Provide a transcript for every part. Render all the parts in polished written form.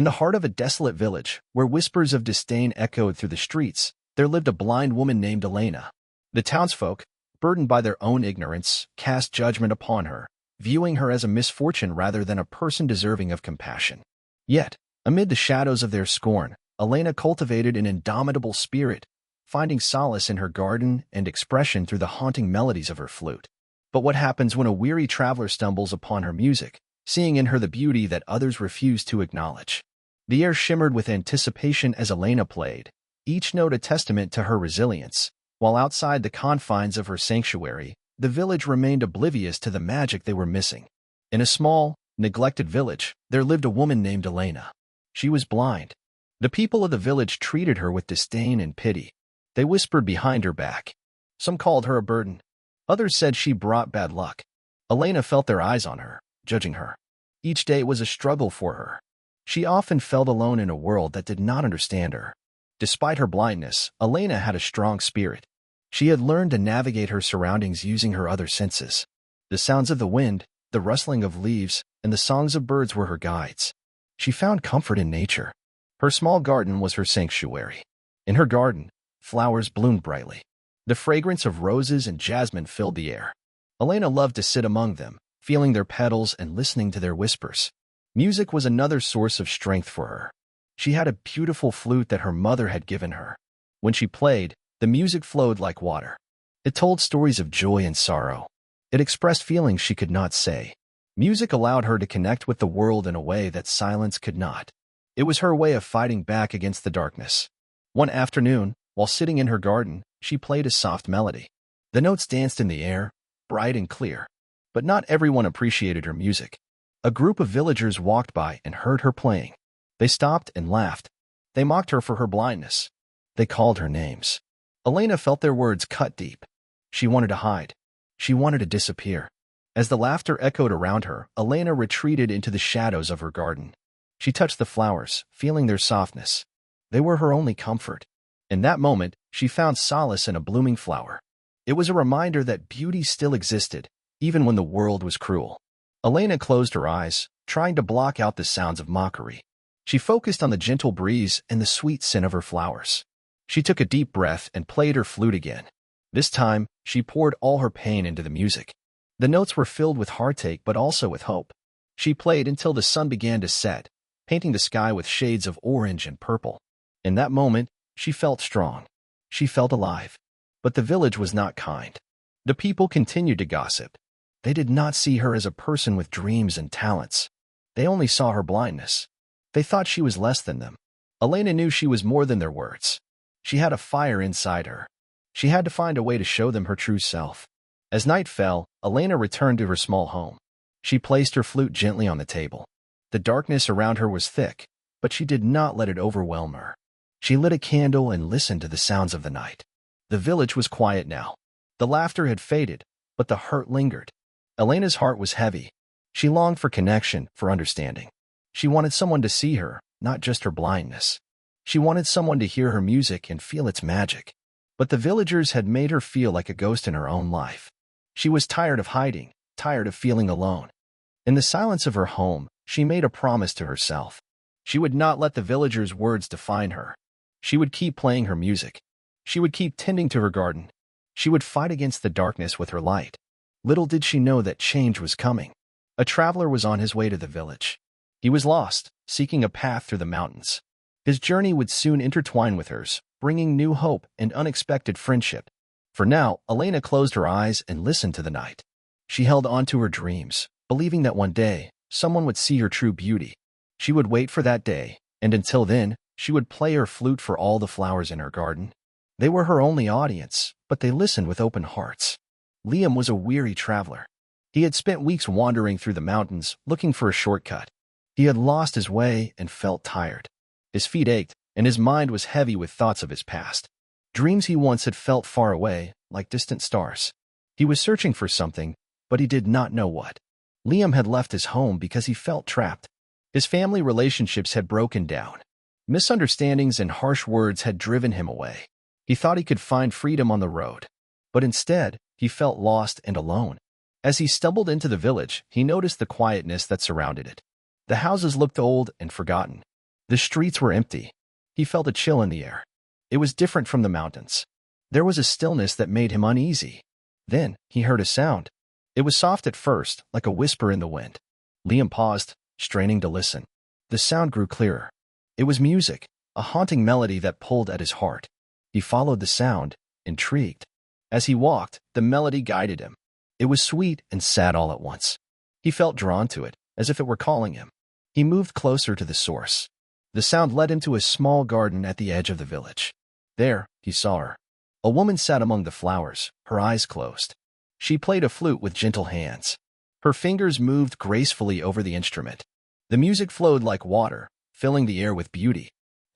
In the heart of a desolate village, where whispers of disdain echoed through the streets, there lived a blind woman named Elena. The townsfolk, burdened by their own ignorance, cast judgment upon her, viewing her as a misfortune rather than a person deserving of compassion. Yet, amid the shadows of their scorn, Elena cultivated an indomitable spirit, finding solace in her garden and expression through the haunting melodies of her flute. But what happens when a weary traveler stumbles upon her music, seeing in her the beauty that others refuse to acknowledge? The air shimmered with anticipation as Elena played, each note a testament to her resilience, while outside the confines of her sanctuary, the village remained oblivious to the magic they were missing. In a small, neglected village, there lived a woman named Elena. She was blind. The people of the village treated her with disdain and pity. They whispered behind her back. Some called her a burden. Others said she brought bad luck. Elena felt their eyes on her, judging her. Each day was a struggle for her. She often felt alone in a world that did not understand her. Despite her blindness, Elena had a strong spirit. She had learned to navigate her surroundings using her other senses. The sounds of the wind, the rustling of leaves, and the songs of birds were her guides. She found comfort in nature. Her small garden was her sanctuary. In her garden, flowers bloomed brightly. The fragrance of roses and jasmine filled the air. Elena loved to sit among them, feeling their petals and listening to their whispers. Music was another source of strength for her. She had a beautiful flute that her mother had given her. When she played, the music flowed like water. It told stories of joy and sorrow. It expressed feelings she could not say. Music allowed her to connect with the world in a way that silence could not. It was her way of fighting back against the darkness. One afternoon, while sitting in her garden, she played a soft melody. The notes danced in the air, bright and clear. But not everyone appreciated her music. A group of villagers walked by and heard her playing. They stopped and laughed. They mocked her for her blindness. They called her names. Elena felt their words cut deep. She wanted to hide. She wanted to disappear. As the laughter echoed around her, Elena retreated into the shadows of her garden. She touched the flowers, feeling their softness. They were her only comfort. In that moment, she found solace in a blooming flower. It was a reminder that beauty still existed, even when the world was cruel. Elena closed her eyes, trying to block out the sounds of mockery. She focused on the gentle breeze and the sweet scent of her flowers. She took a deep breath and played her flute again. This time, she poured all her pain into the music. The notes were filled with heartache but also with hope. She played until the sun began to set, painting the sky with shades of orange and purple. In that moment, she felt strong. She felt alive. But the village was not kind. The people continued to gossip. They did not see her as a person with dreams and talents. They only saw her blindness. They thought she was less than them. Elena knew she was more than their words. She had a fire inside her. She had to find a way to show them her true self. As night fell, Elena returned to her small home. She placed her flute gently on the table. The darkness around her was thick, but she did not let it overwhelm her. She lit a candle and listened to the sounds of the night. The village was quiet now. The laughter had faded, but the hurt lingered. Elena's heart was heavy. She longed for connection, for understanding. She wanted someone to see her, not just her blindness. She wanted someone to hear her music and feel its magic. But the villagers had made her feel like a ghost in her own life. She was tired of hiding, tired of feeling alone. In the silence of her home, she made a promise to herself. She would not let the villagers' words define her. She would keep playing her music. She would keep tending to her garden. She would fight against the darkness with her light. Little did she know that change was coming. A traveler was on his way to the village. He was lost, seeking a path through the mountains. His journey would soon intertwine with hers, bringing new hope and unexpected friendship. For now, Elena closed her eyes and listened to the night. She held on to her dreams, believing that one day, someone would see her true beauty. She would wait for that day, and until then, she would play her flute for all the flowers in her garden. They were her only audience, but they listened with open hearts. Liam was a weary traveler. He had spent weeks wandering through the mountains, looking for a shortcut. He had lost his way and felt tired. His feet ached, and his mind was heavy with thoughts of his past. Dreams he once had felt far away, like distant stars. He was searching for something, but he did not know what. Liam had left his home because he felt trapped. His family relationships had broken down. Misunderstandings and harsh words had driven him away. He thought he could find freedom on the road. But instead, he felt lost and alone. As he stumbled into the village, he noticed the quietness that surrounded it. The houses looked old and forgotten. The streets were empty. He felt a chill in the air. It was different from the mountains. There was a stillness that made him uneasy. Then he heard a sound. It was soft at first, like a whisper in the wind. Liam paused, straining to listen. The sound grew clearer. It was music, a haunting melody that pulled at his heart. He followed the sound, intrigued. As he walked, the melody guided him. It was sweet and sad all at once. He felt drawn to it, as if it were calling him. He moved closer to the source. The sound led him to a small garden at the edge of the village. There, he saw her. A woman sat among the flowers, her eyes closed. She played a flute with gentle hands. Her fingers moved gracefully over the instrument. The music flowed like water, filling the air with beauty.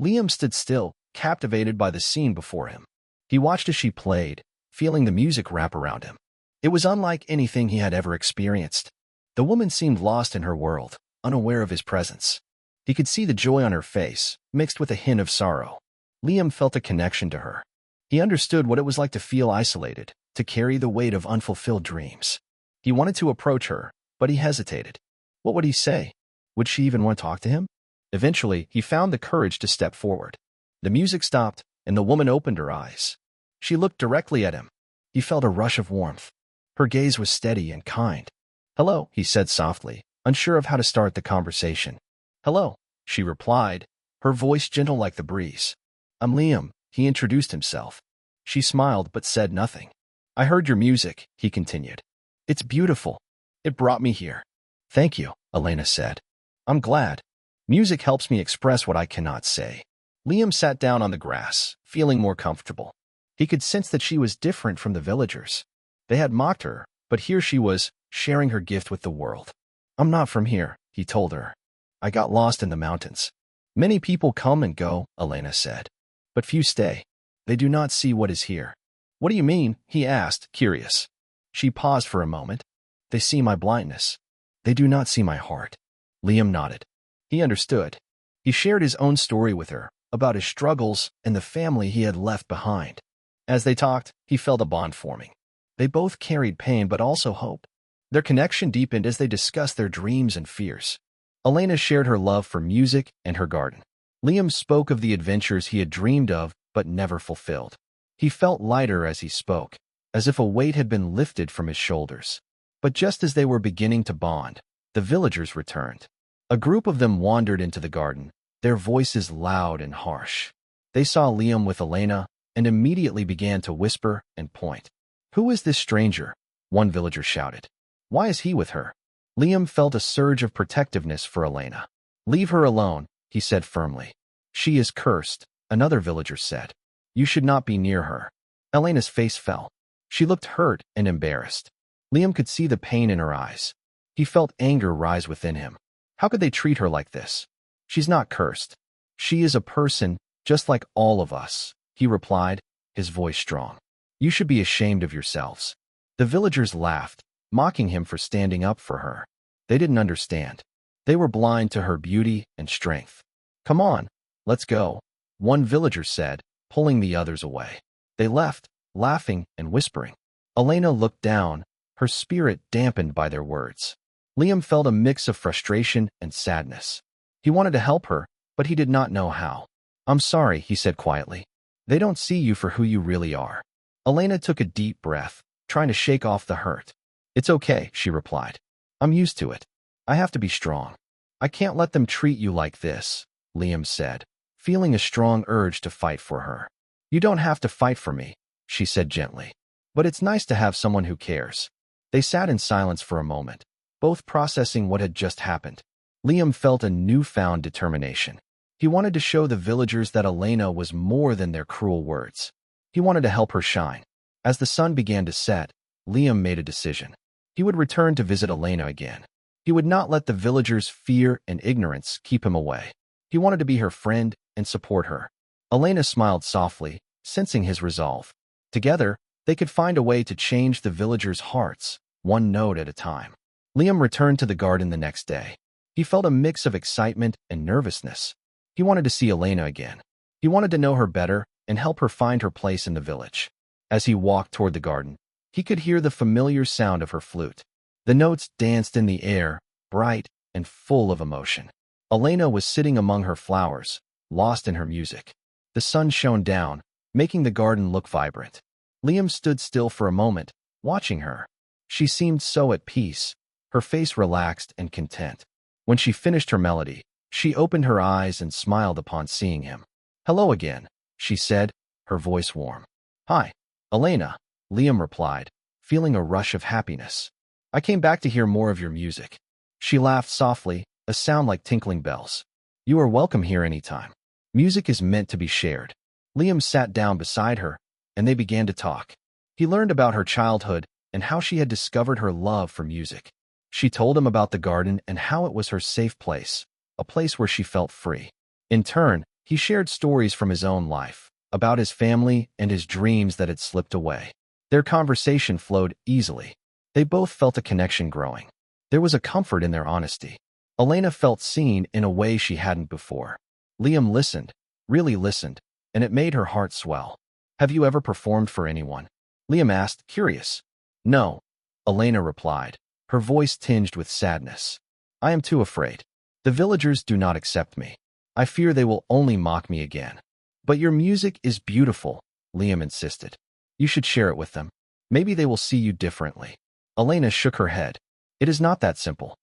Liam stood still, captivated by the scene before him. He watched as she played, feeling the music wrap around him. It was unlike anything he had ever experienced. The woman seemed lost in her world, unaware of his presence. He could see the joy on her face, mixed with a hint of sorrow. Liam felt a connection to her. He understood what it was like to feel isolated, to carry the weight of unfulfilled dreams. He wanted to approach her, but he hesitated. What would he say? Would she even want to talk to him? Eventually, he found the courage to step forward. The music stopped, and the woman opened her eyes. She looked directly at him. He felt a rush of warmth. Her gaze was steady and kind. "Hello," he said softly, unsure of how to start the conversation. "Hello," she replied, her voice gentle like the breeze. "I'm Liam," he introduced himself. She smiled but said nothing. "I heard your music," he continued. "It's beautiful. It brought me here." "Thank you," Elena said. "I'm glad. Music helps me express what I cannot say." Liam sat down on the grass, feeling more comfortable. He could sense that she was different from the villagers. They had mocked her, but here she was, sharing her gift with the world. "I'm not from here," he told her. "I got lost in the mountains." "Many people come and go," Elena said. "But few stay. They do not see what is here." "What do you mean?" he asked, curious. She paused for a moment. "They see my blindness. They do not see my heart." Liam nodded. He understood. He shared his own story with her, about his struggles and the family he had left behind. As they talked, he felt a bond forming. They both carried pain but also hope. Their connection deepened as they discussed their dreams and fears. Elena shared her love for music and her garden. Liam spoke of the adventures he had dreamed of but never fulfilled. He felt lighter as he spoke, as if a weight had been lifted from his shoulders. But just as they were beginning to bond, the villagers returned. A group of them wandered into the garden, their voices loud and harsh. They saw Liam with Elena and immediately began to whisper and point. "Who is this stranger?" one villager shouted. "Why is he with her?" Liam felt a surge of protectiveness for Elena. "Leave her alone," he said firmly. "She is cursed," another villager said. "You should not be near her." Elena's face fell. She looked hurt and embarrassed. Liam could see the pain in her eyes. He felt anger rise within him. How could they treat her like this? "She's not cursed. She is a person, just like all of us," he replied, his voice strong. "You should be ashamed of yourselves." The villagers laughed, mocking him for standing up for her. They didn't understand. They were blind to her beauty and strength. "Come on, let's go," one villager said, pulling the others away. They left, laughing and whispering. Elena looked down, her spirit dampened by their words. Liam felt a mix of frustration and sadness. He wanted to help her, but he did not know how. "I'm sorry," he said quietly. "They don't see you for who you really are." Elena took a deep breath, trying to shake off the hurt. "It's okay," she replied. "I'm used to it. I have to be strong." "I can't let them treat you like this," Liam said, feeling a strong urge to fight for her. "You don't have to fight for me," she said gently. "But it's nice to have someone who cares." They sat in silence for a moment, both processing what had just happened. Liam felt a newfound determination. He wanted to show the villagers that Elena was more than their cruel words. He wanted to help her shine. As the sun began to set, Liam made a decision. He would return to visit Elena again. He would not let the villagers' fear and ignorance keep him away. He wanted to be her friend and support her. Elena smiled softly, sensing his resolve. Together, they could find a way to change the villagers' hearts, one note at a time. Liam returned to the garden the next day. He felt a mix of excitement and nervousness. He wanted to see Elena again. He wanted to know her better and help her find her place in the village. As he walked toward the garden, he could hear the familiar sound of her flute. The notes danced in the air, bright and full of emotion. Elena was sitting among her flowers, lost in her music. The sun shone down, making the garden look vibrant. Liam stood still for a moment, watching her. She seemed so at peace, her face relaxed and content. When she finished her melody, she opened her eyes and smiled upon seeing him. "Hello again," she said, her voice warm. "Hi, Elena," Liam replied, feeling a rush of happiness. "I came back to hear more of your music." She laughed softly, a sound like tinkling bells. "You are welcome here anytime. Music is meant to be shared." Liam sat down beside her, and they began to talk. He learned about her childhood and how she had discovered her love for music. She told him about the garden and how it was her safe place, a place where she felt free. In turn, he shared stories from his own life, about his family and his dreams that had slipped away. Their conversation flowed easily. They both felt a connection growing. There was a comfort in their honesty. Elena felt seen in a way she hadn't before. Liam listened, really listened, and it made her heart swell. "Have you ever performed for anyone?" Liam asked, curious. "No," Elena replied, her voice tinged with sadness. "I am too afraid. The villagers do not accept me. I fear they will only mock me again." "But your music is beautiful," Liam insisted. "You should share it with them. Maybe they will see you differently." Elena shook her head. "It is not that simple.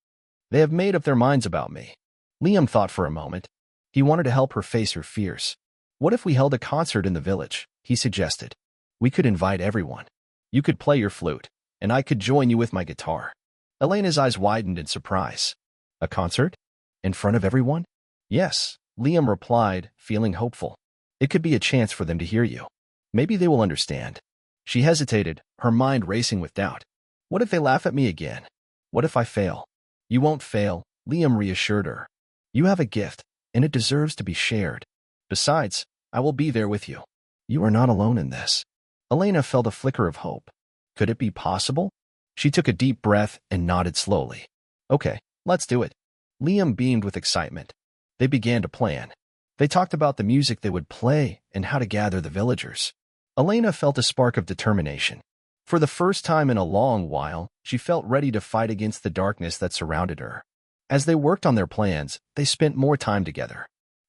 They have made up their minds about me." Liam thought for a moment. He wanted to help her face her fears. "What if we held a concert in the village?" he suggested. "We could invite everyone. You could play your flute, and I could join you with my guitar." Elena's eyes widened in surprise. "A concert? In front of everyone?" "Yes," Liam replied, feeling hopeful. "It could be a chance for them to hear you. Maybe they will understand." She hesitated, her mind racing with doubt. "What if they laugh at me again? What if I fail?" "You won't fail," Liam reassured her. "You have a gift, and it deserves to be shared. Besides, I will be there with you. You are not alone in this." Elena felt a flicker of hope. Could it be possible? She took a deep breath and nodded slowly. "Okay, let's do it." Liam beamed with excitement. They began to plan. They talked about the music they would play and how to gather the villagers. Elena felt a spark of determination. For the first time in a long while, she felt ready to fight against the darkness that surrounded her. As they worked on their plans, they spent more time together.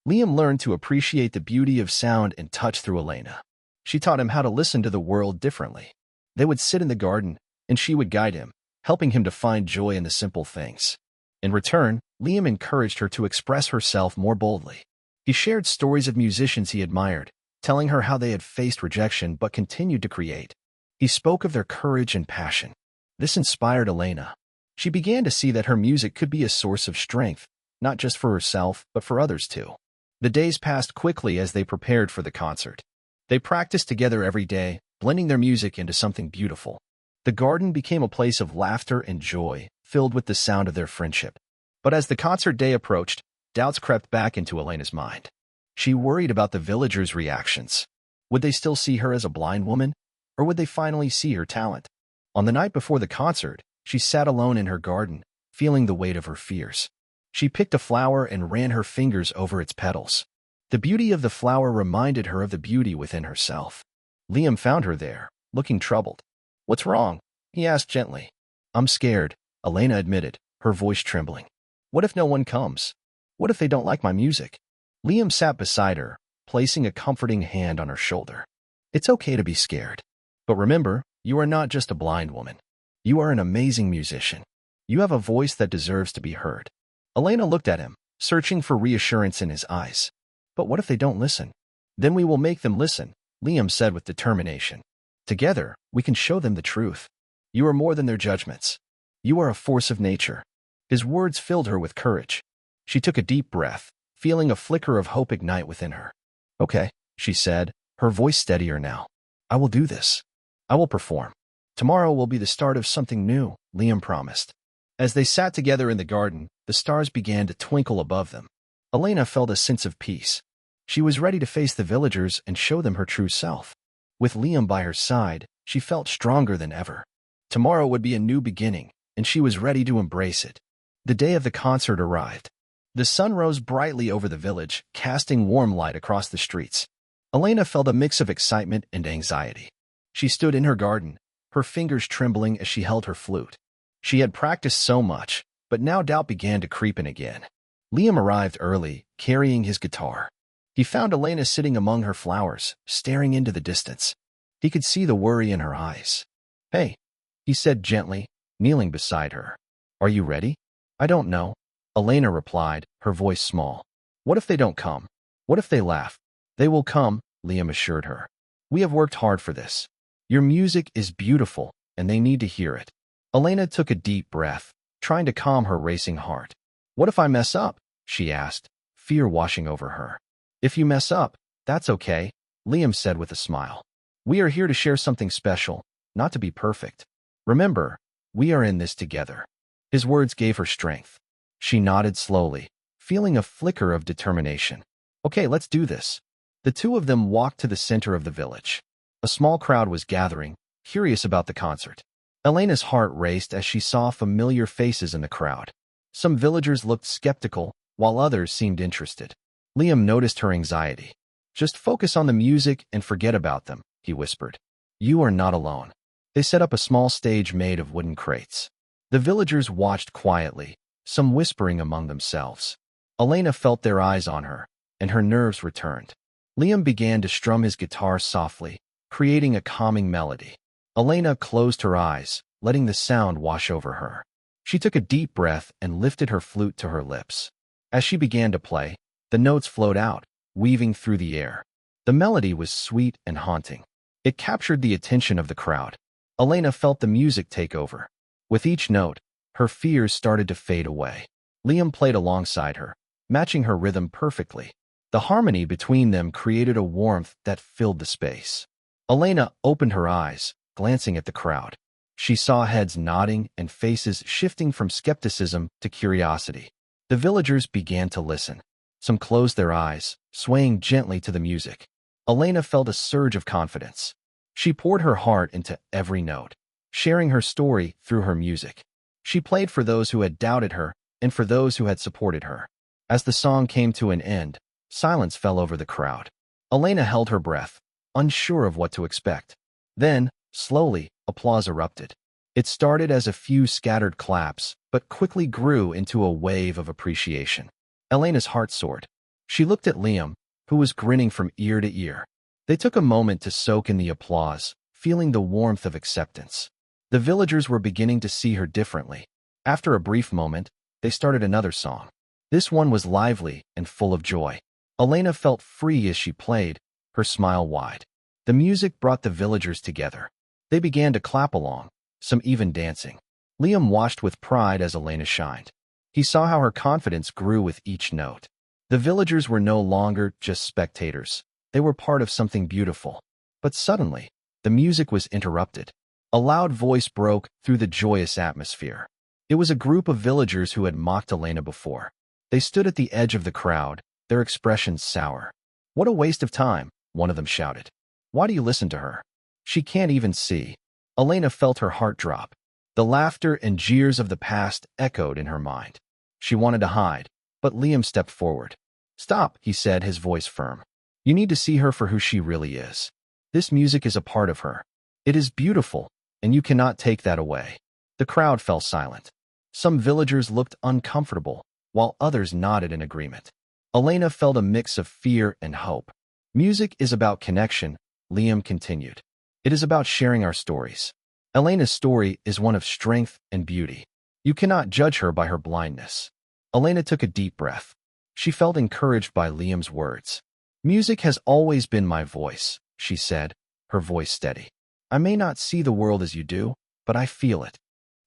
Liam learned to appreciate the beauty of sound and touch through Elena. She taught him how to listen to the world differently. They would sit in the garden, and she would guide him, helping him to find joy in the simple things. In return, Liam encouraged her to express herself more boldly. He shared stories of musicians he admired, telling her how they had faced rejection but continued to create. He spoke of their courage and passion. This inspired Elena. She began to see that her music could be a source of strength, not just for herself, but for others too. The days passed quickly as they prepared for the concert. They practiced together every day, blending their music into something beautiful. The garden became a place of laughter and joy, filled with the sound of their friendship. But as the concert day approached, doubts crept back into Elena's mind. She worried about the villagers' reactions. Would they still see her as a blind woman? Or would they finally see her talent? On the night before the concert, she sat alone in her garden, feeling the weight of her fears. She picked a flower and ran her fingers over its petals. The beauty of the flower reminded her of the beauty within herself. Liam found her there, looking troubled. "What's wrong?" he asked gently. "I'm scared," Elena admitted, her voice trembling. "What if no one comes? What if they don't like my music?" Liam sat beside her, placing a comforting hand on her shoulder. "It's okay to be scared. But remember, you are not just a blind woman. You are an amazing musician. You have a voice that deserves to be heard." Elena looked at him, searching for reassurance in his eyes. "But what if they don't listen?" "Then we will make them listen," Liam said with determination. "Together, we can show them the truth. You are more than their judgments. You are a force of nature." His words filled her with courage. She took a deep breath, feeling a flicker of hope ignite within her. "Okay," she said, her voice steadier now. "I will do this. I will perform. Tomorrow will be the start of something new," Liam promised. As they sat together in the garden, the stars began to twinkle above them. Elena felt a sense of peace. She was ready to face the villagers and show them her true self. With Liam by her side, she felt stronger than ever. Tomorrow would be a new beginning, and she was ready to embrace it. The day of the concert arrived. The sun rose brightly over the village, casting warm light across the streets. Elena felt a mix of excitement and anxiety. She stood in her garden, her fingers trembling as she held her flute. She had practiced so much, but now doubt began to creep in again. Liam arrived early, carrying his guitar. He found Elena sitting among her flowers, staring into the distance. He could see the worry in her eyes. "Hey," he said gently, kneeling beside her. "Are you ready?" "I don't know," Elena replied, her voice small. "What if they don't come? What if they laugh?" "They will come," Liam assured her. "We have worked hard for this. Your music is beautiful, and they need to hear it." Elena took a deep breath, trying to calm her racing heart. "What if I mess up?" she asked, fear washing over her. "If you mess up, that's okay," Liam said with a smile. "We are here to share something special, not to be perfect. Remember, we are in this together." His words gave her strength. She nodded slowly, feeling a flicker of determination. "Okay, let's do this." The two of them walked to the center of the village. A small crowd was gathering, curious about the concert. Elena's heart raced as she saw familiar faces in the crowd. Some villagers looked skeptical, while others seemed interested. Liam noticed her anxiety. "Just focus on the music and forget about them," he whispered. "You are not alone." They set up a small stage made of wooden crates. The villagers watched quietly, some whispering among themselves. Elena felt their eyes on her, and her nerves returned. Liam began to strum his guitar softly, creating a calming melody. Elena closed her eyes, letting the sound wash over her. She took a deep breath and lifted her flute to her lips. As she began to play, the notes flowed out, weaving through the air. The melody was sweet and haunting. It captured the attention of the crowd. Elena felt the music take over. With each note, her fears started to fade away. Liam played alongside her, matching her rhythm perfectly. The harmony between them created a warmth that filled the space. Elena opened her eyes, glancing at the crowd. She saw heads nodding and faces shifting from skepticism to curiosity. The villagers began to listen. Some closed their eyes, swaying gently to the music. Elena felt a surge of confidence. She poured her heart into every note, sharing her story through her music. She played for those who had doubted her and for those who had supported her. As the song came to an end, silence fell over the crowd. Elena held her breath, unsure of what to expect. Then, slowly, applause erupted. It started as a few scattered claps, but quickly grew into a wave of appreciation. Elena's heart soared. She looked at Liam, who was grinning from ear to ear. They took a moment to soak in the applause, feeling the warmth of acceptance. The villagers were beginning to see her differently. After a brief moment, they started another song. This one was lively and full of joy. Elena felt free as she played, her smile wide. The music brought the villagers together. They began to clap along, some even dancing. Liam watched with pride as Elena shined. He saw how her confidence grew with each note. The villagers were no longer just spectators. They were part of something beautiful. But suddenly, the music was interrupted. A loud voice broke through the joyous atmosphere. It was a group of villagers who had mocked Elena before. They stood at the edge of the crowd, their expressions sour. "What a waste of time," one of them shouted. "Why do you listen to her? She can't even see." Elena felt her heart drop. The laughter and jeers of the past echoed in her mind. She wanted to hide, but Liam stepped forward. "Stop," he said, his voice firm. "You need to see her for who she really is. This music is a part of her. It is beautiful, and you cannot take that away." The crowd fell silent. Some villagers looked uncomfortable, while others nodded in agreement. Elena felt a mix of fear and hope. "Music is about connection," Liam continued. "It is about sharing our stories. Elena's story is one of strength and beauty. You cannot judge her by her blindness." Elena took a deep breath. She felt encouraged by Liam's words. "Music has always been my voice," she said, her voice steady. "I may not see the world as you do, but I feel it.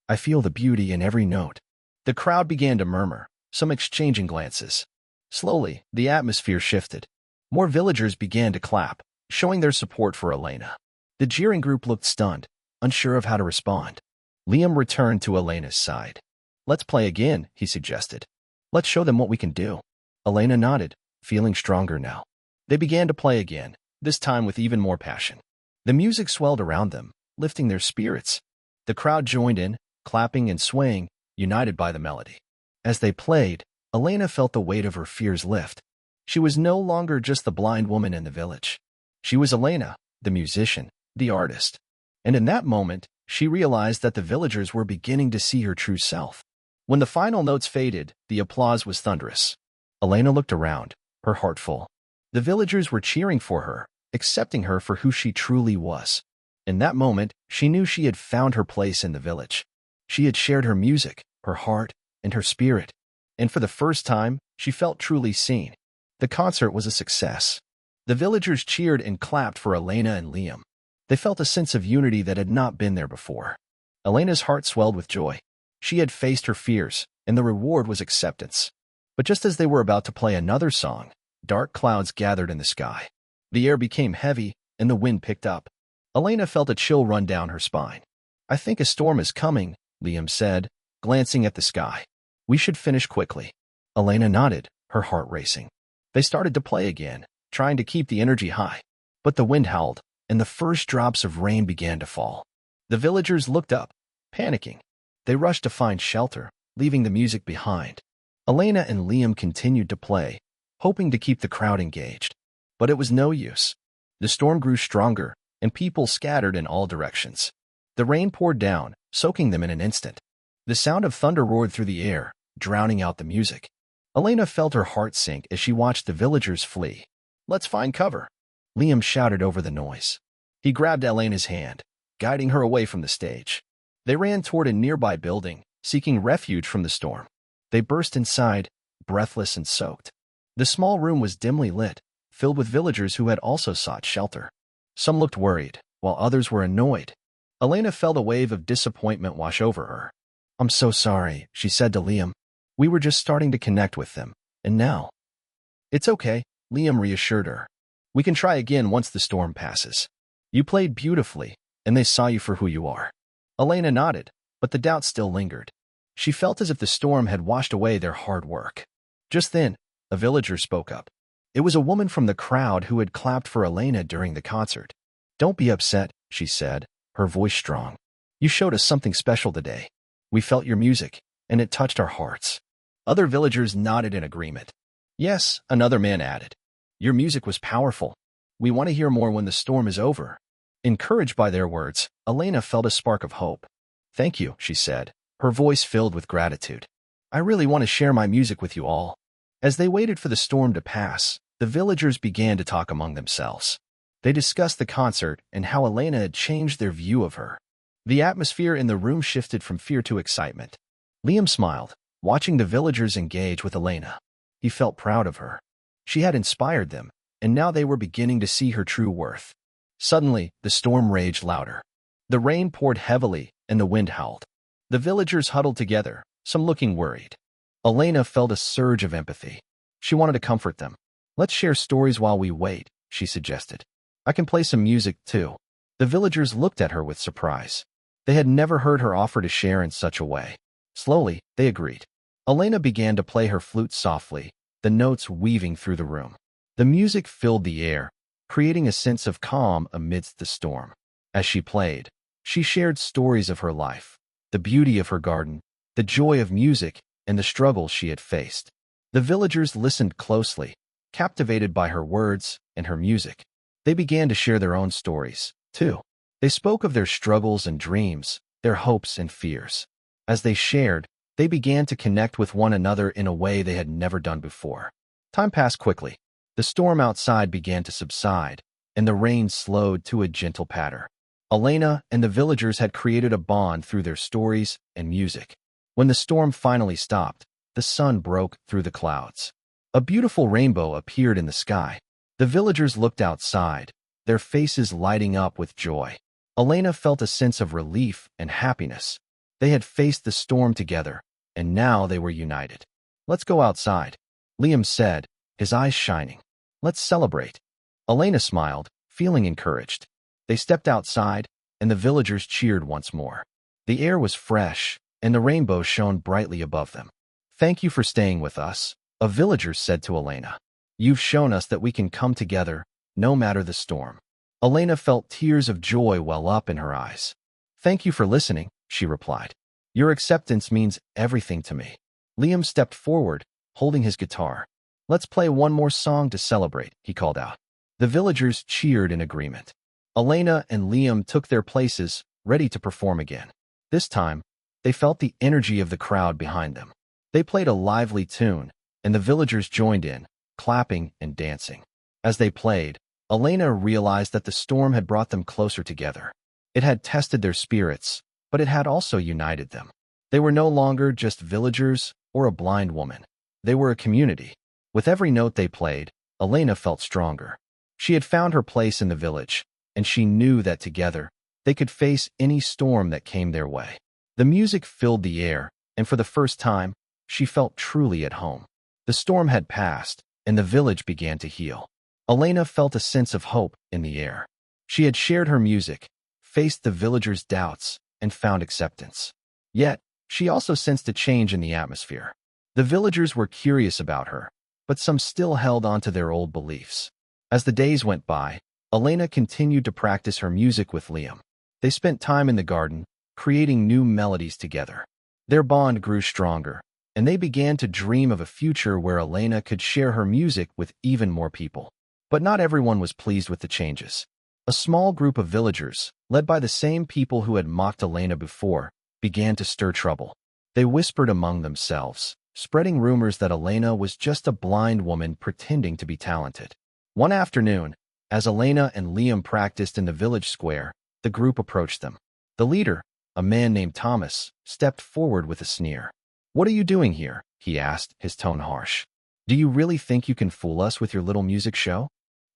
I feel the beauty in every note." The crowd began to murmur, some exchanging glances. Slowly, the atmosphere shifted. More villagers began to clap, showing their support for Elena. The jeering group looked stunned, unsure of how to respond. Liam returned to Elena's side. "Let's play again," he suggested. "Let's show them what we can do." Elena nodded, feeling stronger now. They began to play again, this time with even more passion. The music swelled around them, lifting their spirits. The crowd joined in, clapping and swaying, united by the melody. As they played, Elena felt the weight of her fears lift. She was no longer just the blind woman in the village. She was Elena, the musician, the artist. And in that moment, she realized that the villagers were beginning to see her true self. When the final notes faded, the applause was thunderous. Elena looked around, her heart full. The villagers were cheering for her, accepting her for who she truly was. In that moment, she knew she had found her place in the village. She had shared her music, her heart, and her spirit. And for the first time, she felt truly seen. The concert was a success. The villagers cheered and clapped for Elena and Liam. They felt a sense of unity that had not been there before. Elena's heart swelled with joy. She had faced her fears, and the reward was acceptance. But just as they were about to play another song, dark clouds gathered in the sky. The air became heavy, and the wind picked up. Elena felt a chill run down her spine. "I think a storm is coming," Liam said, glancing at the sky. "We should finish quickly." Elena nodded, her heart racing. They started to play again, trying to keep the energy high. But the wind howled, and the first drops of rain began to fall. The villagers looked up, panicking. They rushed to find shelter, leaving the music behind. Elena and Liam continued to play, hoping to keep the crowd engaged. But it was no use. The storm grew stronger, and people scattered in all directions. The rain poured down, soaking them in an instant. The sound of thunder roared through the air, drowning out the music. Elena felt her heart sink as she watched the villagers flee. "Let's find cover," Liam shouted over the noise. He grabbed Elena's hand, guiding her away from the stage. They ran toward a nearby building, seeking refuge from the storm. They burst inside, breathless and soaked. The small room was dimly lit, filled with villagers who had also sought shelter. Some looked worried, while others were annoyed. Elena felt a wave of disappointment wash over her. "I'm so sorry," she said to Liam. "We were just starting to connect with them, and now—" "It's okay," Liam reassured her. "We can try again once the storm passes. You played beautifully, and they saw you for who you are." Elena nodded, but the doubt still lingered. She felt as if the storm had washed away their hard work. Just then, a villager spoke up. It was a woman from the crowd who had clapped for Elena during the concert. "Don't be upset," she said, her voice strong. "You showed us something special today. We felt your music, and it touched our hearts." Other villagers nodded in agreement. "Yes," another man added. "Your music was powerful. We want to hear more when the storm is over." Encouraged by their words, Elena felt a spark of hope. "Thank you," she said, her voice filled with gratitude. "I really want to share my music with you all." As they waited for the storm to pass, the villagers began to talk among themselves. They discussed the concert and how Elena had changed their view of her. The atmosphere in the room shifted from fear to excitement. Liam smiled, watching the villagers engage with Elena. He felt proud of her. She had inspired them, and now they were beginning to see her true worth. Suddenly, the storm raged louder. The rain poured heavily, and the wind howled. The villagers huddled together, some looking worried. Elena felt a surge of empathy. She wanted to comfort them. "Let's share stories while we wait," she suggested. "I can play some music, too." The villagers looked at her with surprise. They had never heard her offer to share in such a way. Slowly, they agreed. Elena began to play her flute softly, the notes weaving through the room. The music filled the air, creating a sense of calm amidst the storm. As she played, she shared stories of her life, the beauty of her garden, the joy of music, and the struggles she had faced. The villagers listened closely, captivated by her words and her music. They began to share their own stories, too. They spoke of their struggles and dreams, their hopes and fears. As they shared, they began to connect with one another in a way they had never done before. Time passed quickly. The storm outside began to subside, and the rain slowed to a gentle patter. Elena and the villagers had created a bond through their stories and music. When the storm finally stopped, the sun broke through the clouds. A beautiful rainbow appeared in the sky. The villagers looked outside, their faces lighting up with joy. Elena felt a sense of relief and happiness. They had faced the storm together, and now they were united. "Let's go outside," Liam said, his eyes shining. "Let's celebrate." Elena smiled, feeling encouraged. They stepped outside, and the villagers cheered once more. The air was fresh, and the rainbow shone brightly above them. "Thank you for staying with us," a villager said to Elena. "You've shown us that we can come together, no matter the storm." Elena felt tears of joy well up in her eyes. "Thank you for listening," she replied. "Your acceptance means everything to me." Liam stepped forward, holding his guitar. "Let's play one more song to celebrate," he called out. The villagers cheered in agreement. Elena and Liam took their places, ready to perform again. This time, They felt the energy of the crowd behind them. They played a lively tune, and the villagers joined in, clapping and dancing. As they played, Elena realized that the storm had brought them closer together. It had tested their spirits, but it had also united them. They were no longer just villagers or a blind woman. They were a community. With every note they played, Elena felt stronger. She had found her place in the village, and she knew that together, they could face any storm that came their way. The music filled the air, and for the first time, she felt truly at home. The storm had passed, and the village began to heal. Elena felt a sense of hope in the air. She had shared her music, faced the villagers' doubts, and found acceptance. Yet, she also sensed a change in the atmosphere. The villagers were curious about her, but some still held on to their old beliefs. As the days went by, Elena continued to practice her music with Liam. They spent time in the garden, creating new melodies together. Their bond grew stronger, and they began to dream of a future where Elena could share her music with even more people. But not everyone was pleased with the changes. A small group of villagers, led by the same people who had mocked Elena before, began to stir trouble. They whispered among themselves, spreading rumors that Elena was just a blind woman pretending to be talented. One afternoon, as Elena and Liam practiced in the village square, the group approached them. The leader, a man named Thomas, stepped forward with a sneer. "What are you doing here?" he asked, his tone harsh. "Do you really think you can fool us with your little music show?"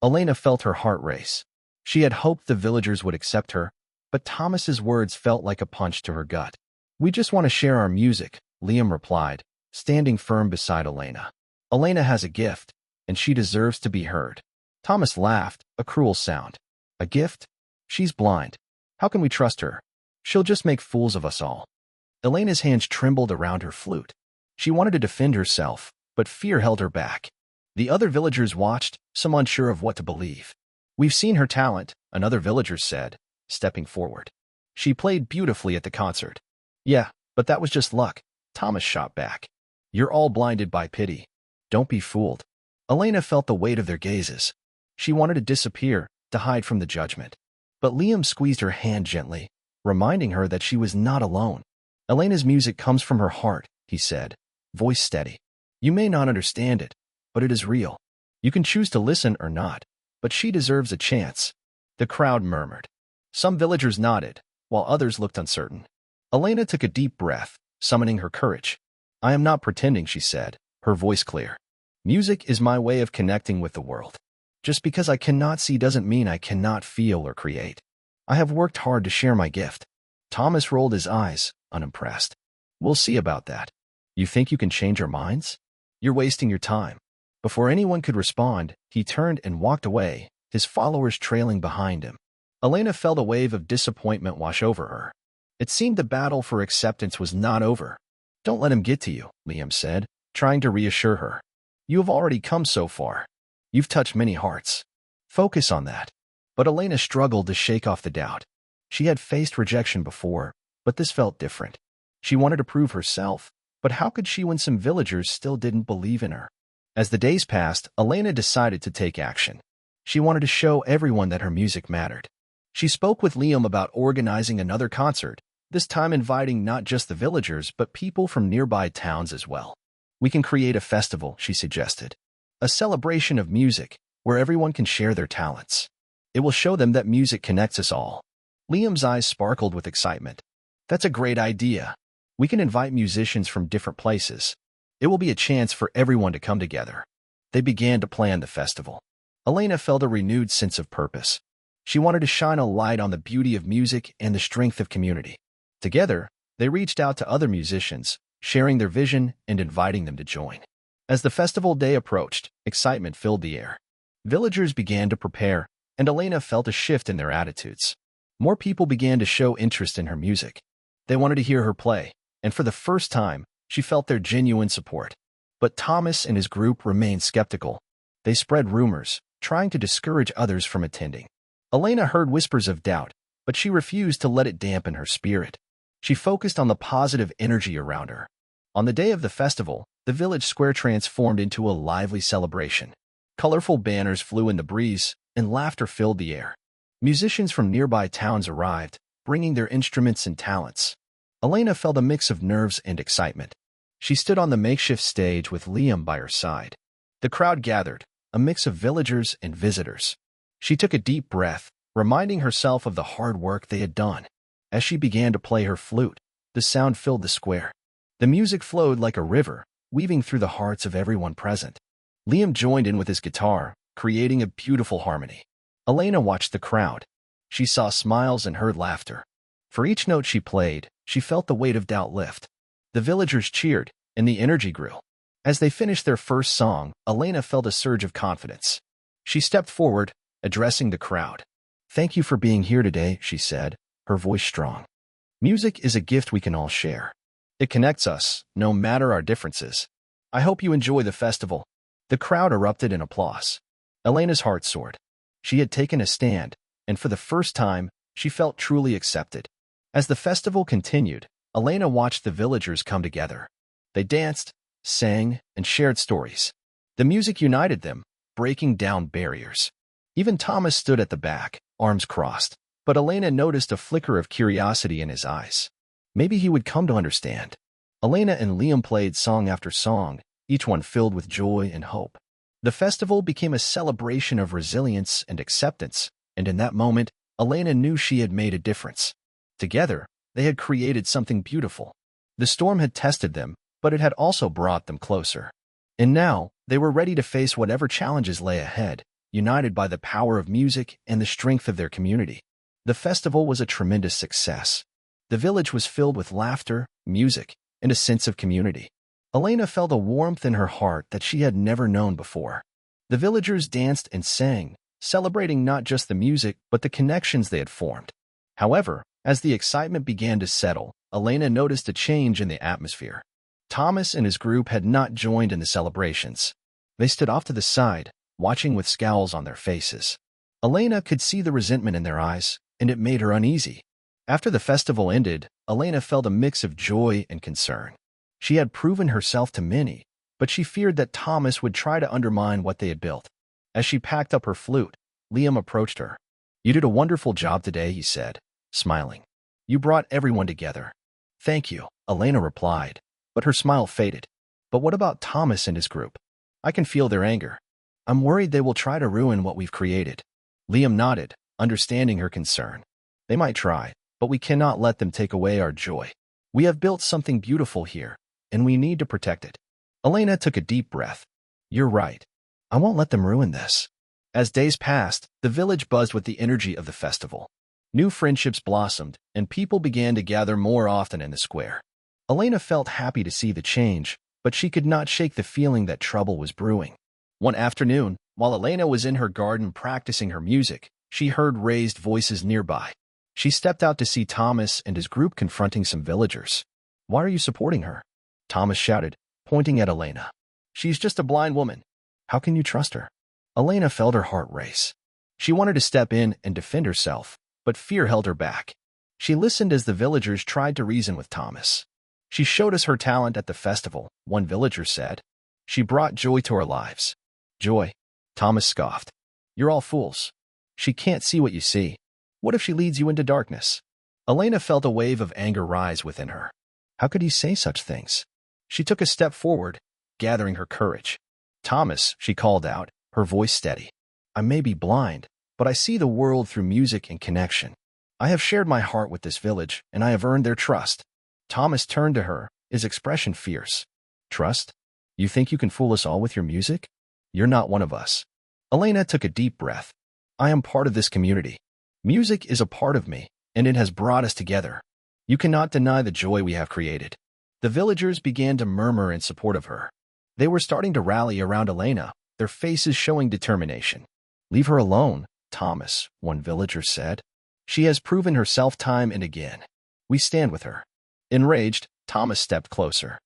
Elena felt her heart race. She had hoped the villagers would accept her, but Thomas's words felt like a punch to her gut. "We just want to share our music," Liam replied, standing firm beside Elena. "Elena has a gift, and she deserves to be heard." Thomas laughed, a cruel sound. "A gift? She's blind. How can we trust her? She'll just make fools of us all." Elena's hands trembled around her flute. She wanted to defend herself, but fear held her back. The other villagers watched, some unsure of what to believe. "We've seen her talent," another villager said, stepping forward. "She played beautifully at the concert." "Yeah, but that was just luck," Thomas shot back. "You're all blinded by pity. Don't be fooled." Elena felt the weight of their gazes. She wanted to disappear, to hide from the judgment. But Liam squeezed her hand gently, reminding her that she was not alone. "Elena's music comes from her heart," he said, voice steady. "You may not understand it, but it is real. You can choose to listen or not, but she deserves a chance." The crowd murmured. Some villagers nodded, while others looked uncertain. Elena took a deep breath, summoning her courage. "I am not pretending," she said, her voice clear. "Music is my way of connecting with the world. Just because I cannot see doesn't mean I cannot feel or create. I have worked hard to share my gift." Thomas rolled his eyes, unimpressed. "We'll see about that. You think you can change our minds? You're wasting your time." Before anyone could respond, he turned and walked away, his followers trailing behind him. Elena felt a wave of disappointment wash over her. It seemed the battle for acceptance was not over. "Don't let him get to you," Liam said, trying to reassure her. "You have already come so far. You've touched many hearts. Focus on that." But Elena struggled to shake off the doubt. She had faced rejection before, but this felt different. She wanted to prove herself, but how could she when some villagers still didn't believe in her? As the days passed, Elena decided to take action. She wanted to show everyone that her music mattered. She spoke with Liam about organizing another concert, this time inviting not just the villagers but people from nearby towns as well. "We can create a festival," she suggested. "A celebration of music, where everyone can share their talents. It will show them that music connects us all." Liam's eyes sparkled with excitement. "That's a great idea. We can invite musicians from different places. It will be a chance for everyone to come together." They began to plan the festival. Elena felt a renewed sense of purpose. She wanted to shine a light on the beauty of music and the strength of community. Together, they reached out to other musicians, sharing their vision and inviting them to join. As the festival day approached, excitement filled the air. Villagers began to prepare, and Elena felt a shift in their attitudes. More people began to show interest in her music. They wanted to hear her play, and for the first time, she felt their genuine support. But Thomas and his group remained skeptical. They spread rumors, trying to discourage others from attending. Elena heard whispers of doubt, but she refused to let it dampen her spirit. She focused on the positive energy around her. On the day of the festival, the village square transformed into a lively celebration. Colorful banners flew in the breeze, and laughter filled the air. Musicians from nearby towns arrived, bringing their instruments and talents. Elena felt a mix of nerves and excitement. She stood on the makeshift stage with Liam by her side. The crowd gathered, a mix of villagers and visitors. She took a deep breath, reminding herself of the hard work they had done. As she began to play her flute, the sound filled the square. The music flowed like a river, weaving through the hearts of everyone present. Liam joined in with his guitar, creating a beautiful harmony. Elena watched the crowd. She saw smiles and heard laughter. For each note she played, she felt the weight of doubt lift. The villagers cheered, and the energy grew. As they finished their first song, Elena felt a surge of confidence. She stepped forward, addressing the crowd. "Thank you for being here today," she said, her voice strong. "Music is a gift we can all share. It connects us, no matter our differences. I hope you enjoy the festival." The crowd erupted in applause. Elena's heart soared. She had taken a stand, and for the first time, she felt truly accepted. As the festival continued, Elena watched the villagers come together. They danced, sang, and shared stories. The music united them, breaking down barriers. Even Thomas stood at the back, arms crossed, but Elena noticed a flicker of curiosity in his eyes. Maybe he would come to understand. Elena and Liam played song after song, each one filled with joy and hope. The festival became a celebration of resilience and acceptance, and in that moment, Elena knew she had made a difference. Together, they had created something beautiful. The storm had tested them, but it had also brought them closer. And now, they were ready to face whatever challenges lay ahead, united by the power of music and the strength of their community. The festival was a tremendous success. The village was filled with laughter, music, and a sense of community. Elena felt a warmth in her heart that she had never known before. The villagers danced and sang, celebrating not just the music but the connections they had formed. However, as the excitement began to settle, Elena noticed a change in the atmosphere. Thomas and his group had not joined in the celebrations. They stood off to the side, watching with scowls on their faces. Elena could see the resentment in their eyes, and it made her uneasy. After the festival ended, Elena felt a mix of joy and concern. She had proven herself to many, but she feared that Thomas would try to undermine what they had built. As she packed up her flute, Liam approached her. "You did a wonderful job today," he said, smiling. "You brought everyone together." "Thank you," Elena replied, but her smile faded. "But what about Thomas and his group? I can feel their anger. I'm worried they will try to ruin what we've created." Liam nodded, understanding her concern. "They might try, but we cannot let them take away our joy. We have built something beautiful here, and we need to protect it." Elena took a deep breath. "You're right. I won't let them ruin this." As days passed, the village buzzed with the energy of the festival. New friendships blossomed, and people began to gather more often in the square. Elena felt happy to see the change, but she could not shake the feeling that trouble was brewing. One afternoon, while Elena was in her garden practicing her music, she heard raised voices nearby. She stepped out to see Thomas and his group confronting some villagers. "Why are you supporting her?" Thomas shouted, pointing at Elena. "She's just a blind woman. How can you trust her?" Elena felt her heart race. She wanted to step in and defend herself, but fear held her back. She listened as the villagers tried to reason with Thomas. "She showed us her talent at the festival," one villager said. "She brought joy to our lives." "Joy?" Thomas scoffed. "You're all fools. She can't see what you see. What if she leads you into darkness?" Elena felt a wave of anger rise within her. How could he say such things? She took a step forward, gathering her courage. "Thomas," she called out, her voice steady. "I may be blind, but I see the world through music and connection. I have shared my heart with this village, and I have earned their trust." Thomas turned to her, his expression fierce. "Trust? You think you can fool us all with your music? You're not one of us." Elena took a deep breath. "I am part of this community. Music is a part of me, and it has brought us together. You cannot deny the joy we have created." The villagers began to murmur in support of her. They were starting to rally around Elena, their faces showing determination. "Leave her alone," Thomas, one villager said. "She has proven herself time and again. We stand with her." Enraged, Thomas stepped closer.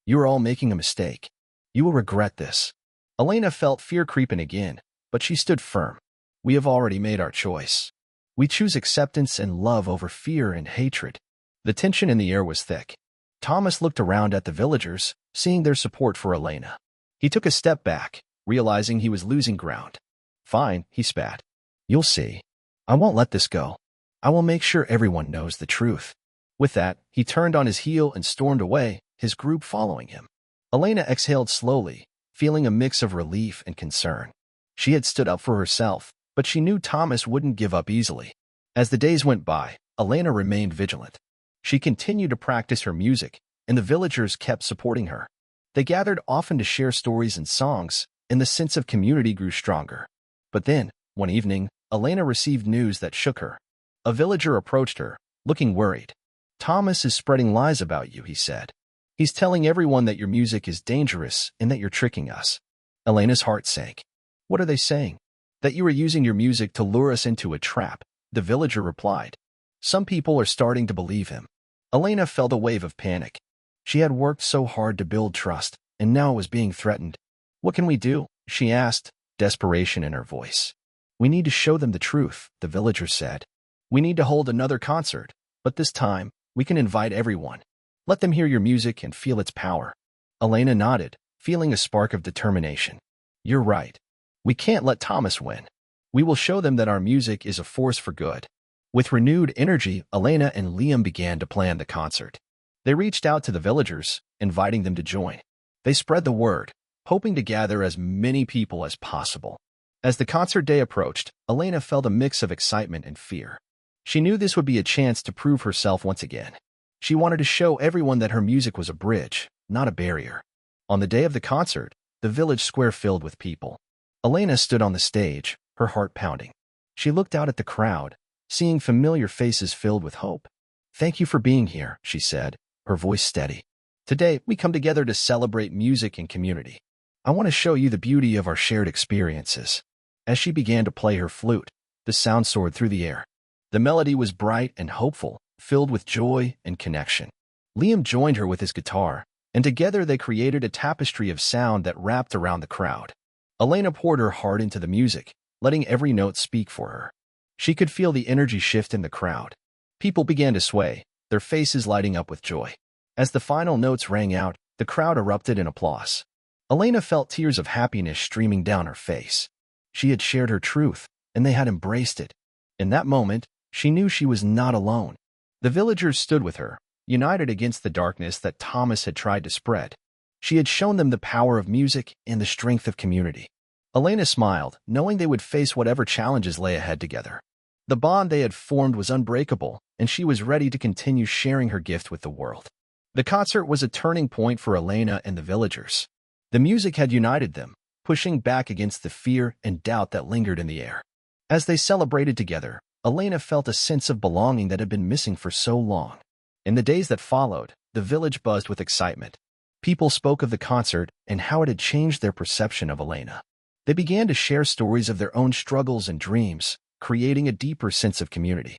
"You are all making a mistake. You will regret this." Elena felt fear creeping again, but she stood firm. "We have already made our choice. We choose acceptance and love over fear and hatred." The tension in the air was thick. Thomas looked around at the villagers, seeing their support for Elena. He took a step back, realizing he was losing ground. "Fine," he spat. "You'll see. I won't let this go. I will make sure everyone knows the truth." With that, he turned on his heel and stormed away, his group following him. Elena exhaled slowly, feeling a mix of relief and concern. She had stood up for herself, but she knew Thomas wouldn't give up easily. As the days went by, Elena remained vigilant. She continued to practice her music, and the villagers kept supporting her. They gathered often to share stories and songs, and the sense of community grew stronger. But then, one evening, Elena received news that shook her. A villager approached her, looking worried. "Thomas is spreading lies about you," he said. "He's telling everyone that your music is dangerous and that you're tricking us." Elena's heart sank. "What are they saying?" "That you are using your music to lure us into a trap," the villager replied. "Some people are starting to believe him." Elena felt a wave of panic. She had worked so hard to build trust, and now it was being threatened. "What can we do?" she asked, desperation in her voice. "We need to show them the truth," the villager said. "We need to hold another concert, but this time, we can invite everyone. Let them hear your music and feel its power." Elena nodded, feeling a spark of determination. "You're right. We can't let Thomas win. We will show them that our music is a force for good." With renewed energy, Elena and Liam began to plan the concert. They reached out to the villagers, inviting them to join. They spread the word, hoping to gather as many people as possible. As the concert day approached, Elena felt a mix of excitement and fear. She knew this would be a chance to prove herself once again. She wanted to show everyone that her music was a bridge, not a barrier. On the day of the concert, the village square filled with people. Elena stood on the stage, her heart pounding. She looked out at the crowd, seeing familiar faces filled with hope. "Thank you for being here," she said, her voice steady. "Today, we come together to celebrate music and community. I want to show you the beauty of our shared experiences." As she began to play her flute, the sound soared through the air. The melody was bright and hopeful, filled with joy and connection. Liam joined her with his guitar, and together they created a tapestry of sound that wrapped around the crowd. Elena poured her heart into the music, letting every note speak for her. She could feel the energy shift in the crowd. People began to sway, their faces lighting up with joy. As the final notes rang out, the crowd erupted in applause. Elena felt tears of happiness streaming down her face. She had shared her truth, and they had embraced it. In that moment, she knew she was not alone. The villagers stood with her, united against the darkness that Thomas had tried to spread. She had shown them the power of music and the strength of community. Elena smiled, knowing they would face whatever challenges lay ahead together. The bond they had formed was unbreakable, and she was ready to continue sharing her gift with the world. The concert was a turning point for Elena and the villagers. The music had united them, pushing back against the fear and doubt that lingered in the air. As they celebrated together, Elena felt a sense of belonging that had been missing for so long. In the days that followed, the village buzzed with excitement. People spoke of the concert and how it had changed their perception of Elena. They began to share stories of their own struggles and dreams, creating a deeper sense of community.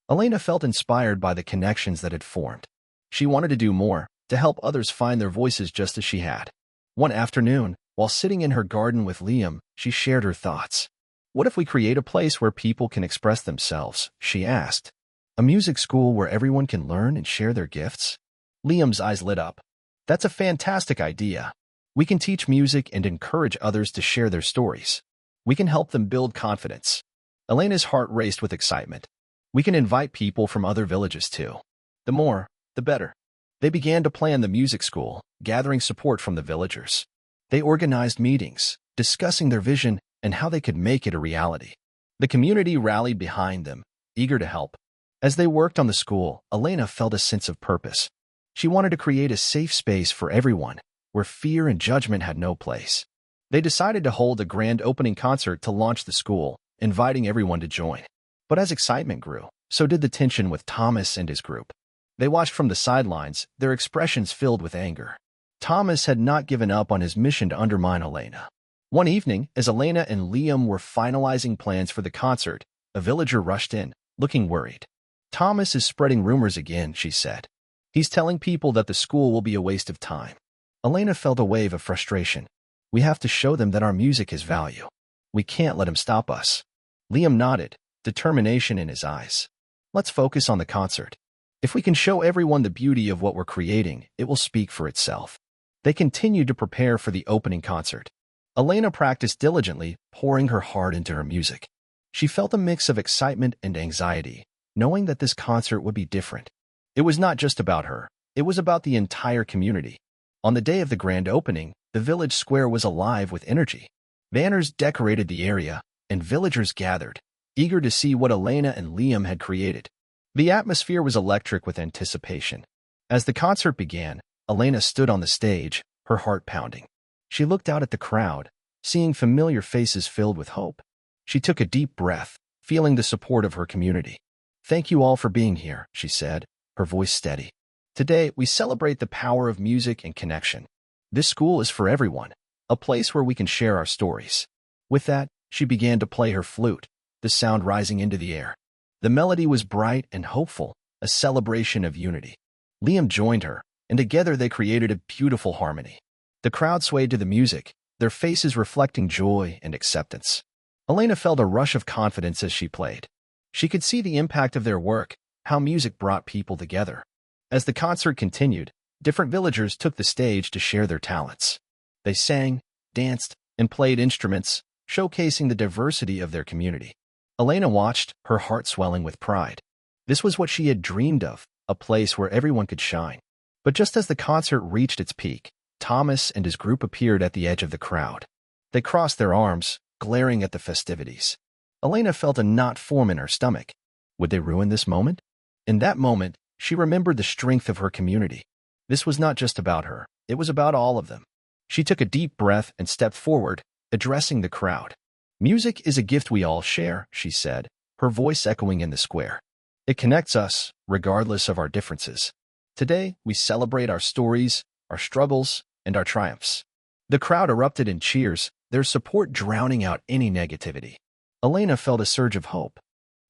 Elena felt inspired by the connections that had formed. She wanted to do more, to help others find their voices just as she had. One afternoon, while sitting in her garden with Liam, she shared her thoughts. "What if we create a place where people can express themselves?" she asked. "A music school where everyone can learn and share their gifts?" Liam's eyes lit up. "That's a fantastic idea. We can teach music and encourage others to share their stories. We can help them build confidence." Elena's heart raced with excitement. "We can invite people from other villages too. The more, the better." They began to plan the music school, gathering support from the villagers. They organized meetings, discussing their vision and how they could make it a reality. The community rallied behind them, eager to help. As they worked on the school, Elena felt a sense of purpose. She wanted to create a safe space for everyone, where fear and judgment had no place. They decided to hold a grand opening concert to launch the school, inviting everyone to join. But as excitement grew, so did the tension with Thomas and his group. They watched from the sidelines, their expressions filled with anger. Thomas had not given up on his mission to undermine Elena. One evening, as Elena and Liam were finalizing plans for the concert, a villager rushed in, looking worried. "Thomas is spreading rumors again," she said. "He's telling people that the school will be a waste of time." Elena felt a wave of frustration. "We have to show them that our music has value. We can't let him stop us." Liam nodded, determination in his eyes. "Let's focus on the concert. If we can show everyone the beauty of what we're creating, it will speak for itself." They continued to prepare for the opening concert. Elena practiced diligently, pouring her heart into her music. She felt a mix of excitement and anxiety, knowing that this concert would be different. It was not just about her. It was about the entire community. On the day of the grand opening, the village square was alive with energy. Banners decorated the area, and villagers gathered, eager to see what Elena and Liam had created. The atmosphere was electric with anticipation. As the concert began, Elena stood on the stage, her heart pounding. She looked out at the crowd, seeing familiar faces filled with hope. She took a deep breath, feeling the support of her community. "Thank you all for being here," she said, her voice steady. "Today, we celebrate the power of music and connection. This school is for everyone, a place where we can share our stories." With that, she began to play her flute, the sound rising into the air. The melody was bright and hopeful, a celebration of unity. Liam joined her, and together they created a beautiful harmony. The crowd swayed to the music, their faces reflecting joy and acceptance. Elena felt a rush of confidence as she played. She could see the impact of their work, how music brought people together. As the concert continued, different villagers took the stage to share their talents. They sang, danced, and played instruments, showcasing the diversity of their community. Elena watched, her heart swelling with pride. This was what she had dreamed of, a place where everyone could shine. But just as the concert reached its peak, Thomas and his group appeared at the edge of the crowd. They crossed their arms, glaring at the festivities. Elena felt a knot form in her stomach. Would they ruin this moment? In that moment, she remembered the strength of her community. This was not just about her, it was about all of them. She took a deep breath and stepped forward, addressing the crowd. "Music is a gift we all share," she said, her voice echoing in the square. "It connects us, regardless of our differences. Today, we celebrate our stories, our struggles, and our triumphs." The crowd erupted in cheers, their support drowning out any negativity. Elena felt a surge of hope.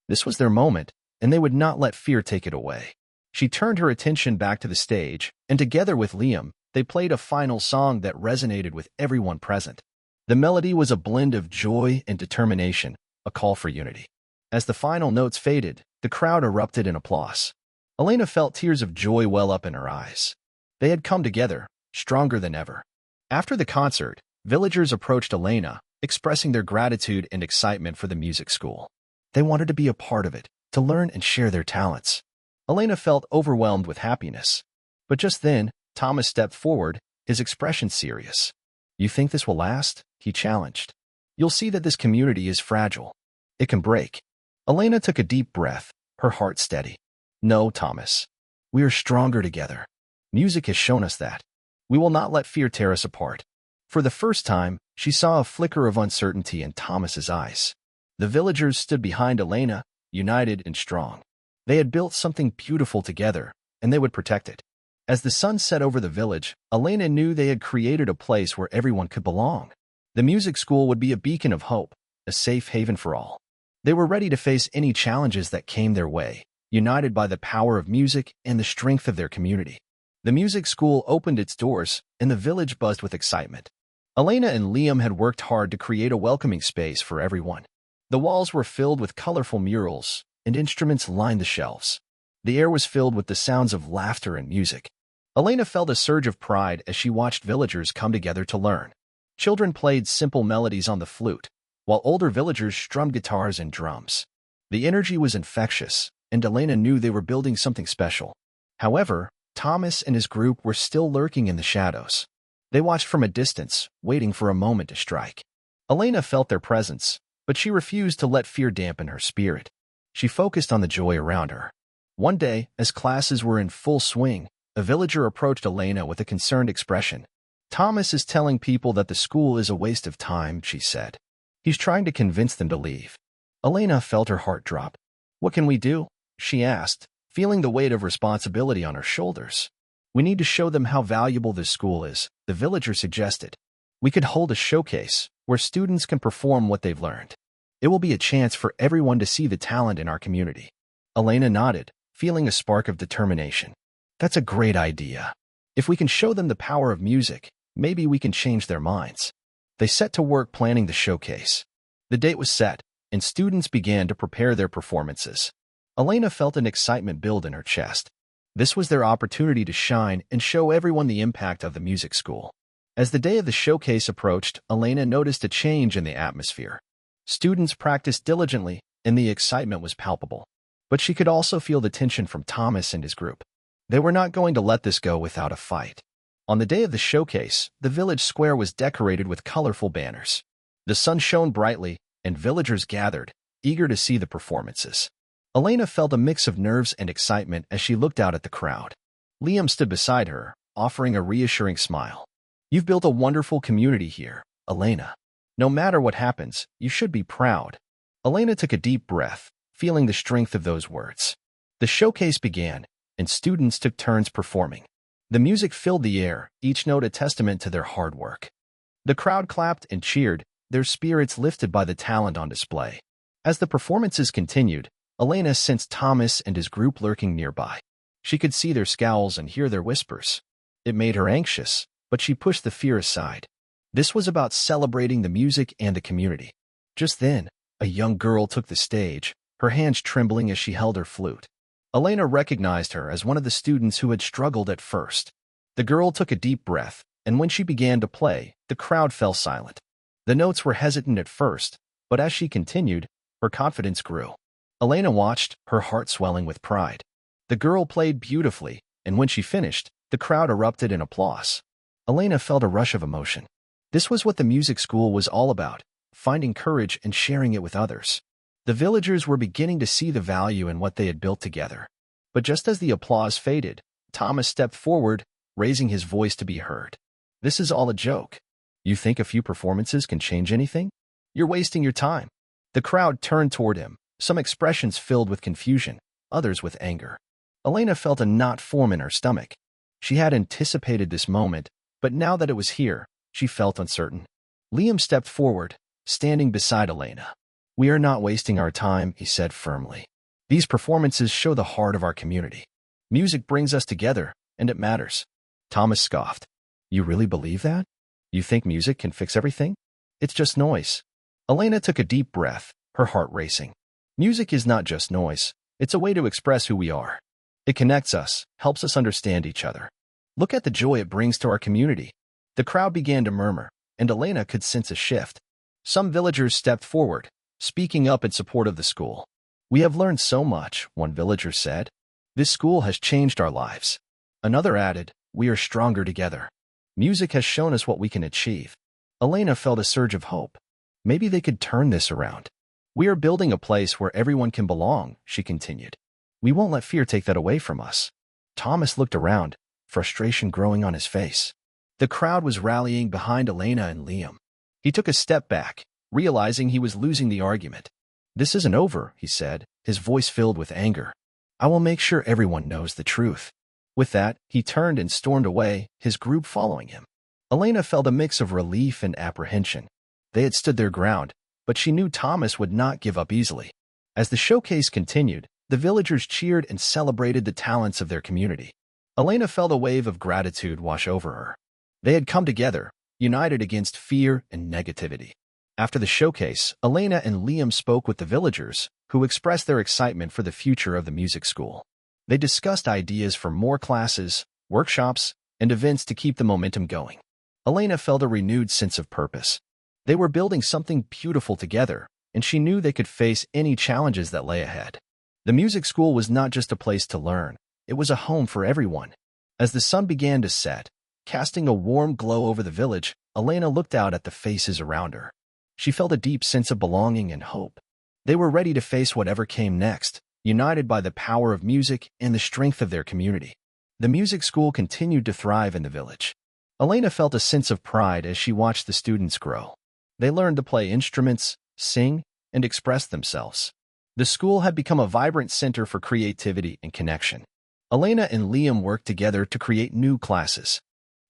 This was their moment, and they would not let fear take it away. She turned her attention back to the stage, and together with Liam, they played a final song that resonated with everyone present. The melody was a blend of joy and determination, a call for unity. As the final notes faded, the crowd erupted in applause. Elena felt tears of joy well up in her eyes. They had come together, stronger than ever. After the concert, villagers approached Elena, expressing their gratitude and excitement for the music school. They wanted to be a part of it, to learn and share their talents. Elena felt overwhelmed with happiness. But just then, Thomas stepped forward, his expression serious. "You think this will last?" he challenged. "You'll see that this community is fragile. It can break." Elena took a deep breath, her heart steady. "No, Thomas. We are stronger together. Music has shown us that. We will not let fear tear us apart." For the first time, she saw a flicker of uncertainty in Thomas's eyes. The villagers stood behind Elena, united and strong. They had built something beautiful together, and they would protect it. As the sun set over the village, Elena knew they had created a place where everyone could belong. The music school would be a beacon of hope, a safe haven for all. They were ready to face any challenges that came their way, united by the power of music and the strength of their community. The music school opened its doors, and the village buzzed with excitement. Elena and Liam had worked hard to create a welcoming space for everyone. The walls were filled with colorful murals, and instruments lined the shelves. The air was filled with the sounds of laughter and music. Elena felt a surge of pride as she watched villagers come together to learn. Children played simple melodies on the flute, while older villagers strummed guitars and drums. The energy was infectious, and Elena knew they were building something special. However, Thomas and his group were still lurking in the shadows. They watched from a distance, waiting for a moment to strike. Elena felt their presence, but she refused to let fear dampen her spirit. She focused on the joy around her. One day, as classes were in full swing, a villager approached Elena with a concerned expression. "Thomas is telling people that the school is a waste of time," she said. "He's trying to convince them to leave." Elena felt her heart drop. "What can we do?" she asked, feeling the weight of responsibility on her shoulders. "We need to show them how valuable this school is," the villager suggested. "We could hold a showcase where students can perform what they've learned. It will be a chance for everyone to see the talent in our community." Elena nodded, feeling a spark of determination. "That's a great idea. If we can show them the power of music, maybe we can change their minds." They set to work planning the showcase. The date was set, and students began to prepare their performances. Elena felt an excitement build in her chest. This was their opportunity to shine and show everyone the impact of the music school. As the day of the showcase approached, Elena noticed a change in the atmosphere. Students practiced diligently, and the excitement was palpable. But she could also feel the tension from Thomas and his group. They were not going to let this go without a fight. On the day of the showcase, the village square was decorated with colorful banners. The sun shone brightly, and villagers gathered, eager to see the performances. Elena felt a mix of nerves and excitement as she looked out at the crowd. Liam stood beside her, offering a reassuring smile. "You've built a wonderful community here, Elena. No matter what happens, you should be proud." Elena took a deep breath, feeling the strength of those words. The showcase began, and students took turns performing. The music filled the air, each note a testament to their hard work. The crowd clapped and cheered, their spirits lifted by the talent on display. As the performances continued, Elena sensed Thomas and his group lurking nearby. She could see their scowls and hear their whispers. It made her anxious, but she pushed the fear aside. This was about celebrating the music and the community. Just then, a young girl took the stage, her hands trembling as she held her flute. Elena recognized her as one of the students who had struggled at first. The girl took a deep breath, and when she began to play, the crowd fell silent. The notes were hesitant at first, but as she continued, her confidence grew. Elena watched, her heart swelling with pride. The girl played beautifully, and when she finished, the crowd erupted in applause. Elena felt a rush of emotion. This was what the music school was all about, finding courage and sharing it with others. The villagers were beginning to see the value in what they had built together. But just as the applause faded, Thomas stepped forward, raising his voice to be heard. "This is all a joke. You think a few performances can change anything? You're wasting your time." The crowd turned toward him, some expressions filled with confusion, others with anger. Elena felt a knot form in her stomach. She had anticipated this moment, but now that it was here, she felt uncertain. Liam stepped forward, standing beside Elena. "We are not wasting our time," he said firmly. "These performances show the heart of our community. Music brings us together, and it matters." Thomas scoffed. "You really believe that? You think music can fix everything? It's just noise." Elena took a deep breath, her heart racing. Music is not just noise. It's a way to express who we are. It connects us, helps us understand each other. Look at the joy it brings to our community. The crowd began to murmur, and Elena could sense a shift. Some villagers stepped forward, speaking up in support of the school. "We have learned so much," one villager said. "This school has changed our lives." Another added, "We are stronger together. Music has shown us what we can achieve." Elena felt a surge of hope. Maybe they could turn this around. "We are building a place where everyone can belong," she continued. "We won't let fear take that away from us." Thomas looked around, frustration growing on his face. The crowd was rallying behind Elena and Liam. He took a step back, realizing he was losing the argument. "This isn't over," he said, his voice filled with anger. "I will make sure everyone knows the truth." With that, he turned and stormed away, his group following him. Elena felt a mix of relief and apprehension. They had stood their ground, but she knew Thomas would not give up easily. As the showcase continued, the villagers cheered and celebrated the talents of their community. Elena felt a wave of gratitude wash over her. They had come together, united against fear and negativity. After the showcase, Elena and Liam spoke with the villagers, who expressed their excitement for the future of the music school. They discussed ideas for more classes, workshops, and events to keep the momentum going. Elena felt a renewed sense of purpose. They were building something beautiful together, and she knew they could face any challenges that lay ahead. The music school was not just a place to learn, it was a home for everyone. As the sun began to set, casting a warm glow over the village, Elena looked out at the faces around her. She felt a deep sense of belonging and hope. They were ready to face whatever came next, united by the power of music and the strength of their community. The music school continued to thrive in the village. Elena felt a sense of pride as she watched the students grow. They learned to play instruments, sing, and express themselves. The school had become a vibrant center for creativity and connection. Elena and Liam worked together to create new classes.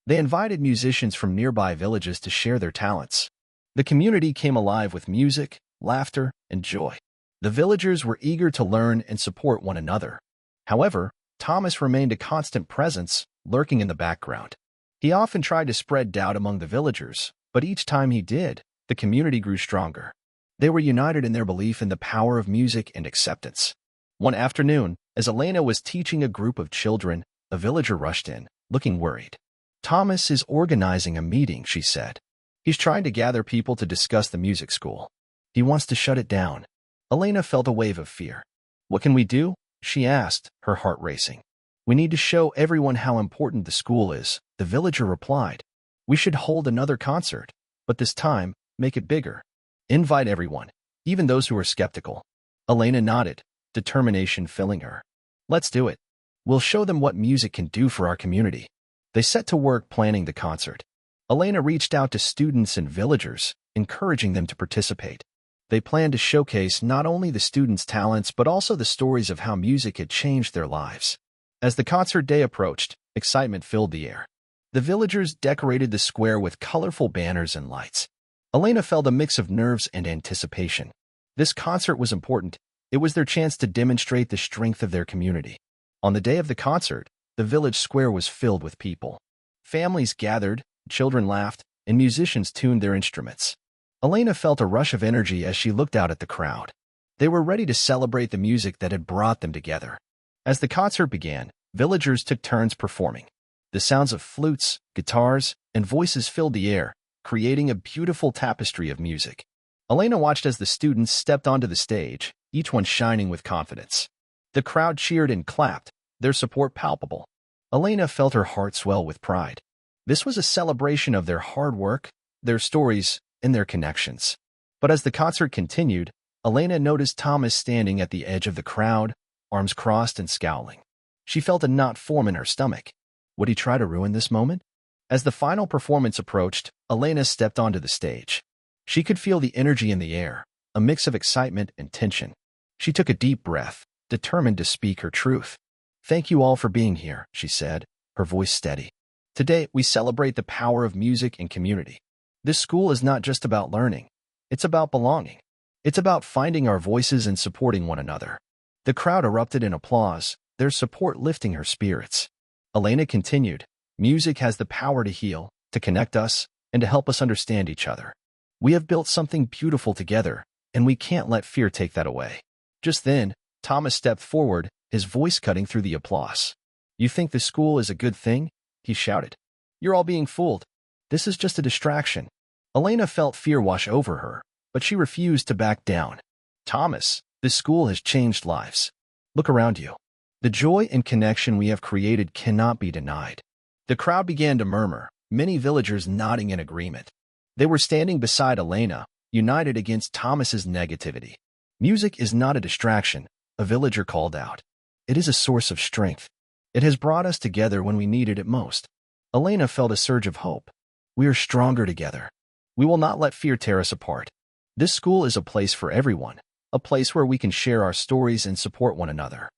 They invited musicians from nearby villages to share their talents. The community came alive with music, laughter, and joy. The villagers were eager to learn and support one another. However, Thomas remained a constant presence, lurking in the background. He often tried to spread doubt among the villagers, but each time he did, the community grew stronger. They were united in their belief in the power of music and acceptance. One afternoon, as Elena was teaching a group of children, a villager rushed in, looking worried. "Thomas is organizing a meeting," she said. "He's trying to gather people to discuss the music school. He wants to shut it down." Elena felt a wave of fear. "What can we do?" she asked, her heart racing. We need to show everyone how important the school is, the villager replied. We should hold another concert, but this time, make it bigger. Invite everyone, even those who are skeptical. Elena nodded, determination filling her. Let's do it. We'll show them what music can do for our community. They set to work planning the concert. Elena reached out to students and villagers, encouraging them to participate. They planned to showcase not only the students' talents but also the stories of how music had changed their lives. As the concert day approached, excitement filled the air. The villagers decorated the square with colorful banners and lights. Elena felt a mix of nerves and anticipation. This concert was important. It was their chance to demonstrate the strength of their community. On the day of the concert, the village square was filled with people. Families gathered, children laughed, and musicians tuned their instruments. Elena felt a rush of energy as she looked out at the crowd. They were ready to celebrate the music that had brought them together. As the concert began, villagers took turns performing. The sounds of flutes, guitars, and voices filled the air, creating a beautiful tapestry of music. Elena watched as the students stepped onto the stage, each one shining with confidence. The crowd cheered and clapped, their support palpable. Elena felt her heart swell with pride. This was a celebration of their hard work, their stories, and their connections. But as the concert continued, Elena noticed Thomas standing at the edge of the crowd, arms crossed and scowling. She felt a knot form in her stomach. Would he try to ruin this moment? As the final performance approached, Elena stepped onto the stage. She could feel the energy in the air, a mix of excitement and tension. She took a deep breath, determined to speak her truth. "Thank you all for being here," she said, her voice steady. "Today, we celebrate the power of music and community. This school is not just about learning. It's about belonging. It's about finding our voices and supporting one another." The crowd erupted in applause, their support lifting her spirits. Elena continued, "Music has the power to heal, to connect us, and to help us understand each other. We have built something beautiful together, and we can't let fear take that away." Just then, Thomas stepped forward, his voice cutting through the applause. "You think the school is a good thing?" he shouted. "You're all being fooled. This is just a distraction." Elena felt fear wash over her, but she refused to back down. "Thomas, this school has changed lives. Look around you. The joy and connection we have created cannot be denied." The crowd began to murmur, many villagers nodding in agreement. They were standing beside Elena, united against Thomas's negativity. "Music is not a distraction," a villager called out. "It is a source of strength. It has brought us together when we needed it most." Elena felt a surge of hope. "We are stronger together. We will not let fear tear us apart. This school is a place for everyone, a place where we can share our stories and support one another."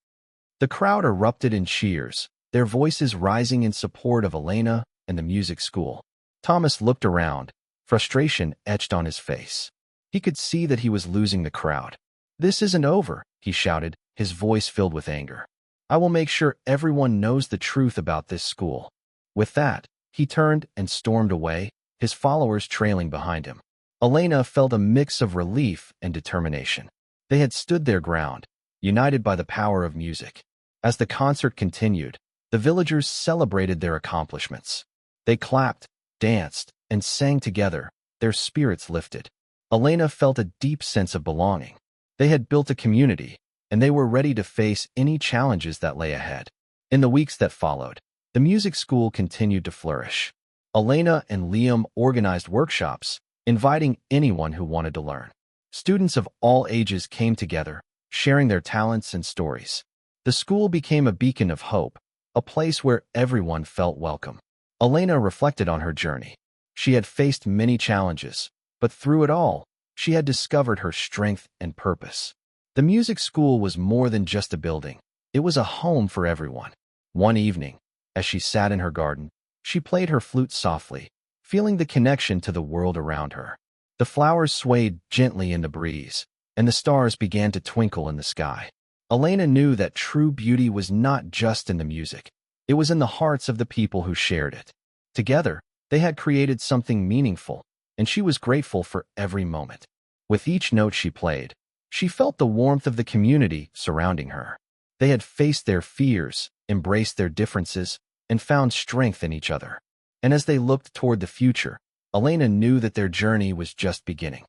The crowd erupted in cheers, their voices rising in support of Elena and the music school. Thomas looked around, frustration etched on his face. He could see that he was losing the crowd. "This isn't over," he shouted, his voice filled with anger. "I will make sure everyone knows the truth about this school." With that, he turned and stormed away, his followers trailing behind him. Elena felt a mix of relief and determination. They had stood their ground, united by the power of music. As the concert continued, the villagers celebrated their accomplishments. They clapped, danced, and sang together, their spirits lifted. Elena felt a deep sense of belonging. They had built a community, and they were ready to face any challenges that lay ahead. In the weeks that followed, the music school continued to flourish. Elena and Liam organized workshops, inviting anyone who wanted to learn. Students of all ages came together, sharing their talents and stories. The school became a beacon of hope, a place where everyone felt welcome. Elena reflected on her journey. She had faced many challenges, but through it all, she had discovered her strength and purpose. The music school was more than just a building. It was a home for everyone. One evening, as she sat in her garden, she played her flute softly, feeling the connection to the world around her. The flowers swayed gently in the breeze, and the stars began to twinkle in the sky. Elena knew that true beauty was not just in the music. It was in the hearts of the people who shared it. Together, they had created something meaningful, and she was grateful for every moment. With each note she played, she felt the warmth of the community surrounding her. They had faced their fears, embraced their differences, and found strength in each other. And as they looked toward the future, Elena knew that their journey was just beginning.